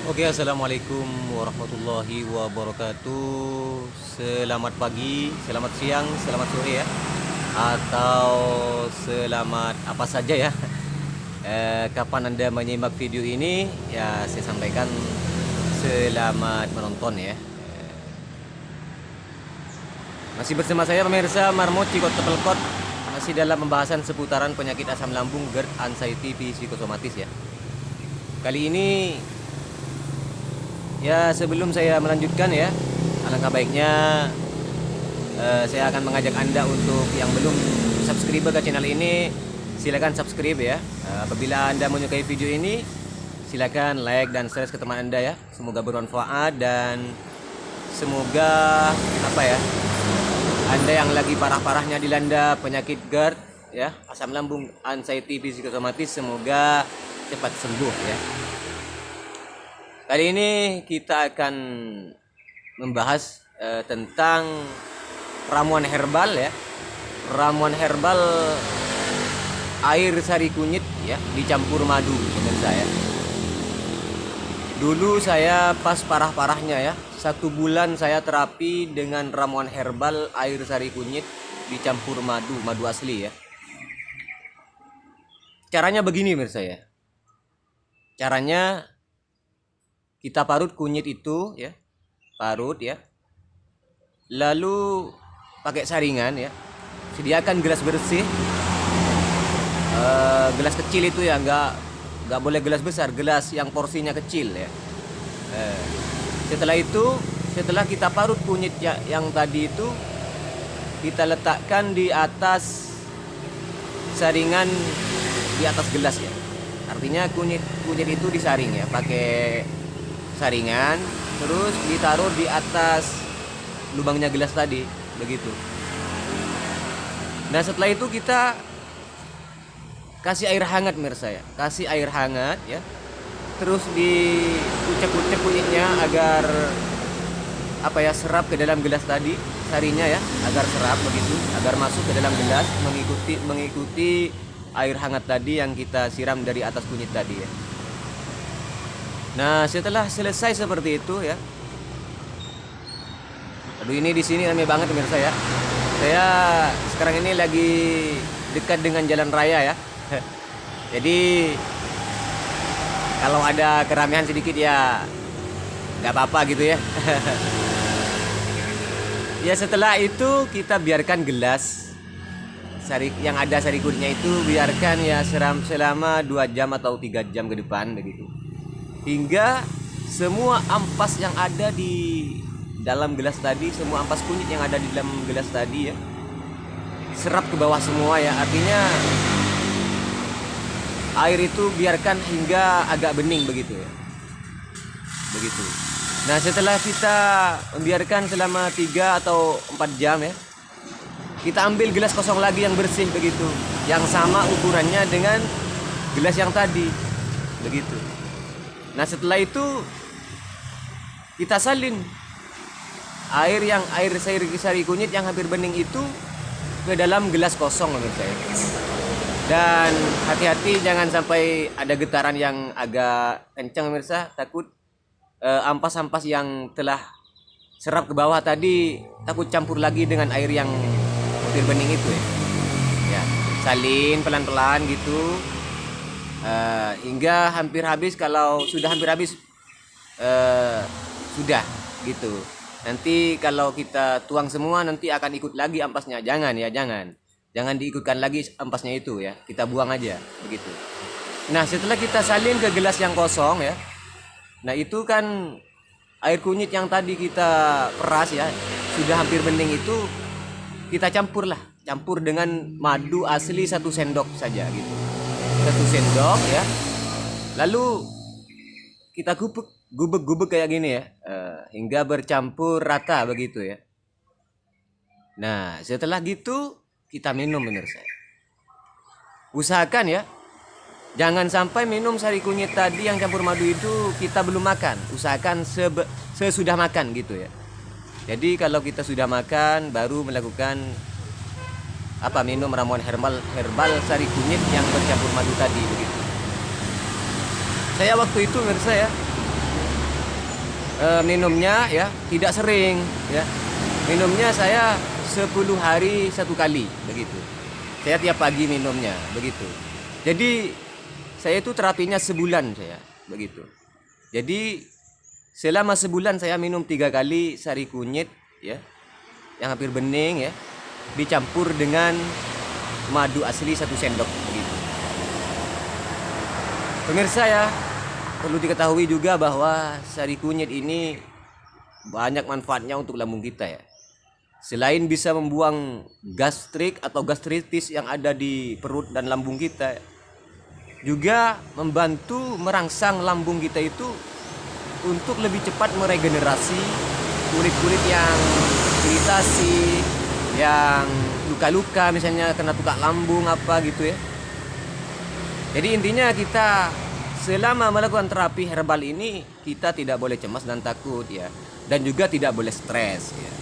Oke, assalamualaikum warahmatullahi wabarakatuh. Selamat pagi, selamat siang, selamat sore ya, atau selamat apa saja ya. Kapan Anda menyimak video ini, ya saya sampaikan selamat menonton ya. Masih bersama saya pemirsa Marmut Cikot Tepelkot, masih dalam pembahasan seputaran penyakit asam lambung, GERD, anxiety, psikosomatis ya. Kali ini ya, sebelum saya melanjutkan ya, alangkah baiknya saya akan mengajak Anda untuk yang belum subscribe ke channel ini, silakan subscribe ya. Apabila Anda menyukai video ini, silakan like dan share ke teman Anda ya. Semoga bermanfaat dan semoga apa ya, Anda yang lagi parah-parahnya dilanda penyakit GERD ya, asam lambung, anxiety, psikosomatis, semoga cepat sembuh ya. Kali ini kita akan membahas tentang ramuan herbal ya. Ramuan herbal air sari kunyit ya dicampur madu pemirsa ya. Dulu saya pas parah-parahnya ya, 1 bulan saya terapi dengan ramuan herbal air sari kunyit dicampur madu asli ya. Caranya begini pemirsa ya. Caranya kita parut kunyit itu ya, parut ya, lalu pakai saringan ya, sediakan gelas bersih, gelas kecil itu ya, nggak boleh gelas besar, gelas yang porsinya kecil ya. Setelah kita parut kunyit ya, yang tadi itu kita letakkan di atas saringan, di atas gelas ya. Artinya kunyit itu disaring ya, pakai saringan, terus ditaruh di atas lubangnya gelas tadi begitu. Nah, setelah itu kita kasih air hangat pemirsa ya, kasih air hangat ya, terus dikucek-kucek kunyitnya agar apa ya, serap ke dalam gelas tadi, sarinya ya, agar serap begitu, agar masuk ke dalam gelas, mengikuti air hangat tadi yang kita siram dari atas kunyit tadi ya. Nah, setelah selesai seperti itu ya. Aduh, ini di sini rame banget pemirsa ya. Saya sekarang ini lagi dekat dengan jalan raya ya. Jadi kalau ada keramaian sedikit ya nggak apa-apa gitu ya. Ya, setelah itu kita biarkan gelas yang ada sari kunyitnya itu, biarkan ya selama 2 jam atau 3 jam ke depan begitu. Hingga semua ampas yang ada di dalam gelas tadi, semua ampas kunyit yang ada di dalam gelas tadi ya, serap ke bawah semua ya. Artinya air itu biarkan hingga agak bening begitu ya. Begitu. Nah, setelah kita membiarkan selama 3 atau 4 jam ya, kita ambil gelas kosong lagi yang bersih begitu, yang sama ukurannya dengan gelas yang tadi begitu. Nah, setelah itu kita salin air sari kunyit yang hampir bening itu ke dalam gelas kosong menurut saya. Dan hati-hati jangan sampai ada getaran yang agak kencang pemirsa, takut ampas-ampas yang telah serap ke bawah tadi takut campur lagi dengan air yang hampir bening itu ya. Ya, salin pelan-pelan gitu. Hingga hampir habis. Kalau sudah hampir habis, sudah gitu. Nanti kalau kita tuang semua nanti akan ikut lagi ampasnya. Jangan ya, jangan diikutkan lagi ampasnya itu ya, kita buang aja begitu. Nah, setelah kita salin ke gelas yang kosong ya, nah itu kan air kunyit yang tadi kita peras ya, sudah hampir bening itu, kita campur dengan madu asli 1 sendok saja gitu, 1 sendok ya. Lalu kita gubek kayak gini ya, hingga bercampur rata begitu ya. Nah, setelah gitu kita minum pemirsa. Usahakan ya, jangan sampai minum sari kunyit tadi yang campur madu itu kita belum makan. Usahakan sesudah makan gitu ya. Jadi kalau kita sudah makan baru melakukan minum ramuan herbal sari kunyit yang bercampur madu tadi begitu. Saya waktu itu pemirsa ya, minumnya ya tidak sering ya. Minumnya saya 10 hari 1 kali begitu. Saya tiap pagi minumnya begitu. Jadi saya itu terapinya sebulan saya begitu. Jadi selama sebulan saya minum 3 kali sari kunyit ya, yang hampir bening ya, dicampur dengan madu asli 1 sendok begitu. Pemirsa ya, perlu diketahui juga bahwa sari kunyit ini banyak manfaatnya untuk lambung kita ya. Selain bisa membuang gastrik atau gastritis yang ada di perut dan lambung kita, juga membantu merangsang lambung kita itu untuk lebih cepat meregenerasi kulit-kulit yang iritasi, yang luka-luka misalnya kena tukak lambung apa gitu ya. Jadi intinya kita selama melakukan terapi herbal ini kita tidak boleh cemas dan takut ya, dan juga tidak boleh stres ya.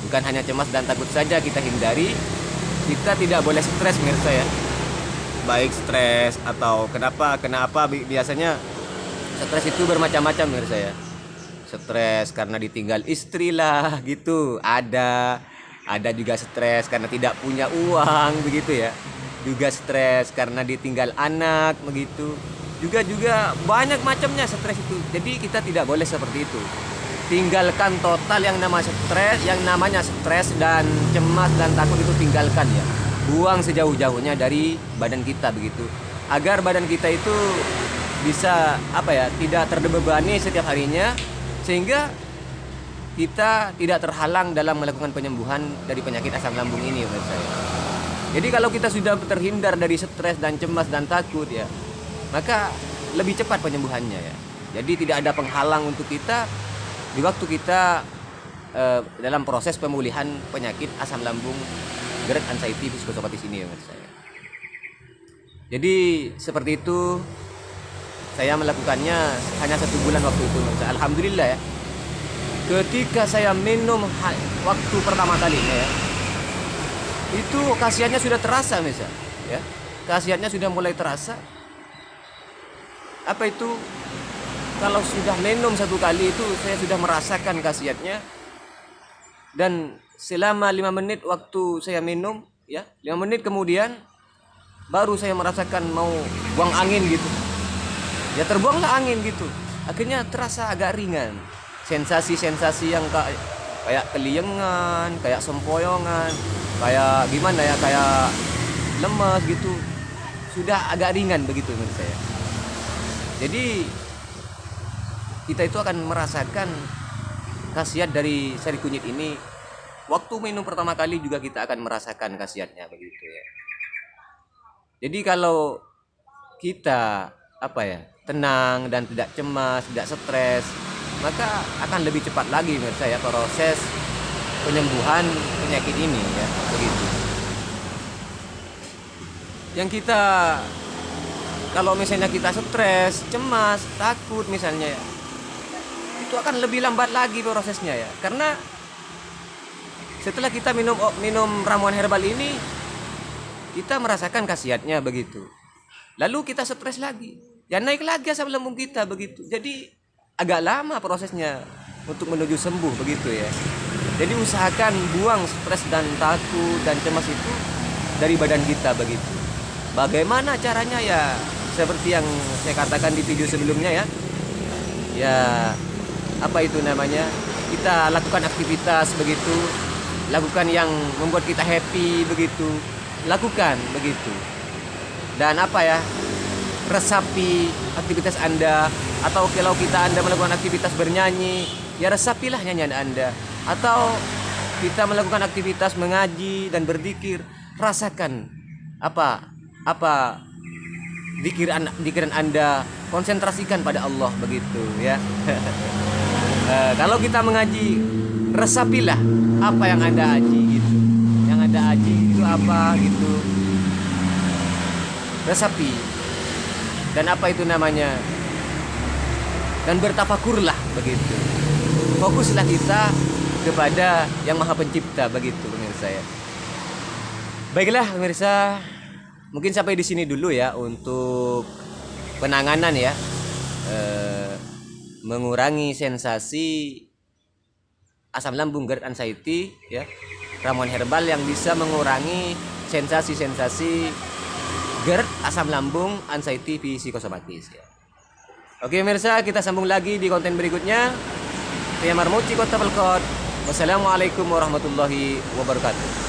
Bukan hanya cemas dan takut saja kita hindari, kita tidak boleh stres pemirsa ya. Baik stres atau kenapa biasanya stres itu bermacam-macam pemirsa ya. Stres karena ditinggal istri lah gitu, ada juga stres karena tidak punya uang begitu ya. Juga stres karena ditinggal anak begitu. Juga banyak macamnya stres itu. Jadi kita tidak boleh seperti itu. Tinggalkan total yang namanya stres dan cemas dan takut itu tinggalkan ya. Buang sejauh-jauhnya dari badan kita begitu. Agar badan kita itu bisa tidak terbebani setiap harinya, sehingga kita tidak terhalang dalam melakukan penyembuhan dari penyakit asam lambung ini menurut saya. Jadi kalau kita sudah terhindar dari stres dan cemas dan takut ya, maka lebih cepat penyembuhannya ya. Jadi tidak ada penghalang untuk kita di waktu kita dalam proses pemulihan penyakit asam lambung GERD anxiety psikosopatis ini ya menurut saya. Jadi seperti itu saya melakukannya hanya 1 bulan waktu itu menurut saya. Alhamdulillah ya. Ketika saya minum waktu pertama kalinya ya, itu khasiatnya sudah terasa misalnya ya. Khasiatnya sudah mulai terasa. Apa itu? Kalau sudah minum 1 kali itu saya sudah merasakan khasiatnya. Dan selama 5 menit waktu saya minum ya, 5 menit kemudian baru saya merasakan mau buang angin gitu. Ya terbuanglah angin gitu. Akhirnya terasa agak ringan. Sensasi-sensasi yang kayak keliengan, kayak sempoyongan, kayak gimana ya, kayak lemas gitu, sudah agak ringan begitu menurut saya. Jadi kita itu akan merasakan khasiat dari sari kunyit ini. Waktu minum pertama kali juga kita akan merasakan khasiatnya begitu ya. Jadi kalau kita tenang dan tidak cemas, tidak stres, maka akan lebih cepat lagi menurut saya proses penyembuhan penyakit ini ya begitu. Yang kita kalau misalnya kita stres, cemas, takut misalnya ya, itu akan lebih lambat lagi prosesnya ya. Karena setelah kita minum ramuan herbal ini, kita merasakan khasiatnya begitu. Lalu kita stres lagi, ya naik lagi asam lambung kita begitu. Jadi agak lama prosesnya untuk menuju sembuh begitu ya. Jadi usahakan buang stres dan takut dan cemas itu dari badan kita begitu. Bagaimana caranya ya? Seperti yang saya katakan di video sebelumnya ya. Ya kita lakukan aktivitas begitu, lakukan yang membuat kita happy begitu, lakukan begitu. Dan resapi aktivitas Anda. Atau kalau Anda melakukan aktivitas bernyanyi, ya resapilah nyanyian Anda. Atau kita melakukan aktivitas mengaji dan berzikir, rasakan pikiran Anda, konsentrasikan pada Allah begitu ya. Kalau kita mengaji, resapilah apa yang Anda aji gitu. Yang Anda aji itu apa gitu. Resapi. Dan dan bertafakurlah begitu. Fokuslah kita kepada Yang Maha Pencipta begitu pemirsa ya. Baiklah pemirsa, mungkin sampai di sini dulu ya untuk penanganan ya mengurangi sensasi asam lambung GERD anxiety ya. Ramuan herbal yang bisa mengurangi sensasi-sensasi GERD, asam lambung, anxiety psikosomatis ya. Oke pemirsa, kita sambung lagi di konten berikutnya. Saya Marmuci Kota Pelkot. Wassalamualaikum warahmatullahi wabarakatuh.